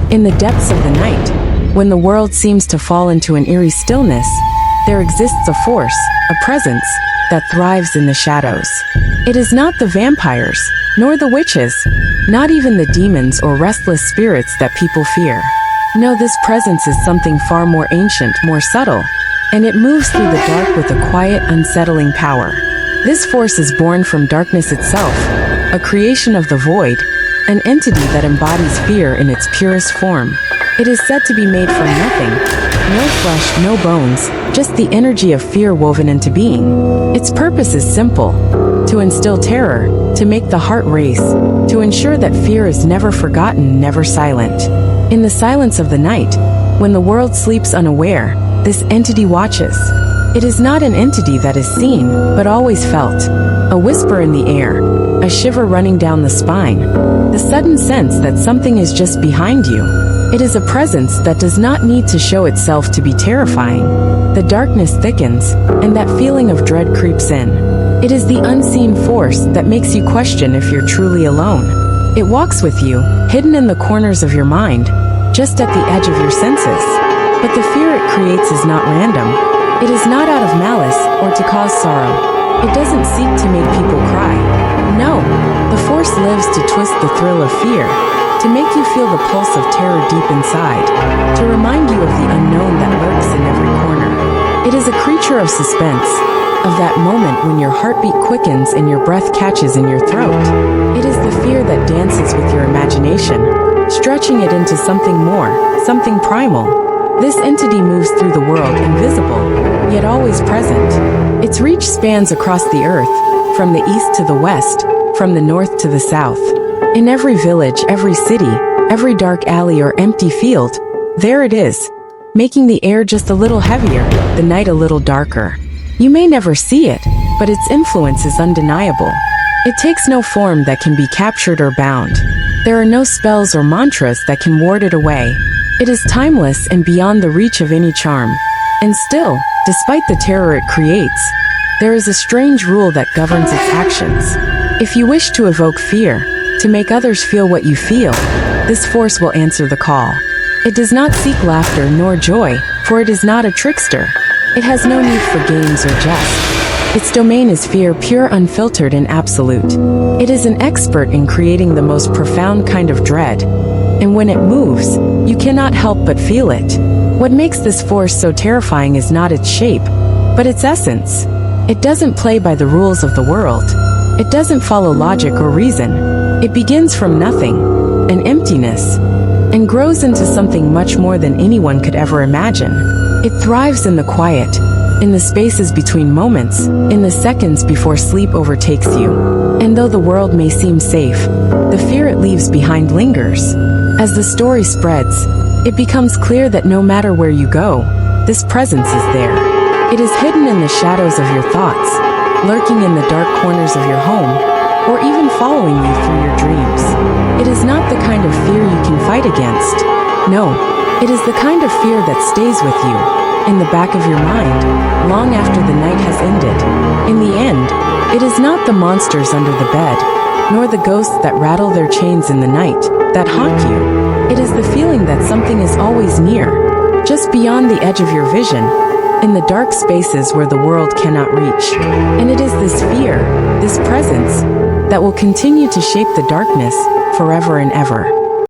In the depths of the night, when the world seems to fall into an eerie stillness, there exists a force, a presence, that thrives in the shadows. It is not the vampires, nor the witches, not even the demons or restless spirits that people fear. No, this presence is something far more ancient, more subtle, and it moves through the dark with a quiet, unsettling power. This force is born from darkness itself, a creation of the void, an entity that embodies fear in its purest form. It is said to be made from nothing, no flesh, no bones, just the energy of fear woven into being. Its purpose is simple: to instill terror, to make the heart race, to ensure that fear is never forgotten, never silent. In the silence of the night, when the world sleeps unaware, this entity watches. It is not an entity that is seen, but always felt. A whisper in the air, a shiver running down the spine, the sudden sense that something is just behind you. It is a presence that does not need to show itself to be terrifying. The darkness thickens, and that feeling of dread creeps in. It is the unseen force that makes you question if you're truly alone. It walks with you, hidden in the corners of your mind, just at the edge of your senses. But the fear it creates is not random. It is not out of malice or to cause sorrow. It doesn't seek to make people cry. No, the force lives to twist the thrill of fear, to make you feel the pulse of terror deep inside, to remind you of the unknown that lurks in every corner. It is a creature of suspense, of that moment when your heartbeat quickens and your breath catches in your throat. It is the fear that dances with your imagination, stretching it into something more, something primal. This entity moves through the world invisible, yet always present. Its reach spans across the earth, from the east to the west, from the north to the south. In every village, every city, every dark alley or empty field, there it is, making the air just a little heavier, the night a little darker. You may never see it, but its influence is undeniable. It takes no form that can be captured or bound. There are no spells or mantras that can ward it away. It is timeless and beyond the reach of any charm. And still, despite the terror it creates, there is a strange rule that governs its actions. If you wish to evoke fear, to make others feel what you feel, this force will answer the call. It does not seek laughter nor joy, for it is not a trickster. It has no need for games or jest. Its domain is fear, pure, unfiltered, and absolute. It is an expert in creating the most profound kind of dread. And when it moves, you cannot help but feel it. What makes this force so terrifying is not its shape, but its essence. It doesn't play by the rules of the world. It doesn't follow logic or reason. It begins from nothing, an emptiness, and grows into something much more than anyone could ever imagine. It thrives in the quiet, in the spaces between moments, in the seconds before sleep overtakes you. And though the world may seem safe, the fear it leaves behind lingers. As the story spreads, it becomes clear that no matter where you go, this presence is there. It is hidden in the shadows of your thoughts, lurking in the dark corners of your home, or even following you through your dreams. It is not the kind of fear you can fight against. No, it is the kind of fear that stays with you, in the back of your mind, long after the night has ended. In the end, it is not the monsters under the bed, nor the ghosts that rattle their chains in the night, that haunt you. It is the feeling that something is always near, just beyond the edge of your vision, in the dark spaces where the world cannot reach. And it is this fear, this presence, that will continue to shape the darkness forever and ever.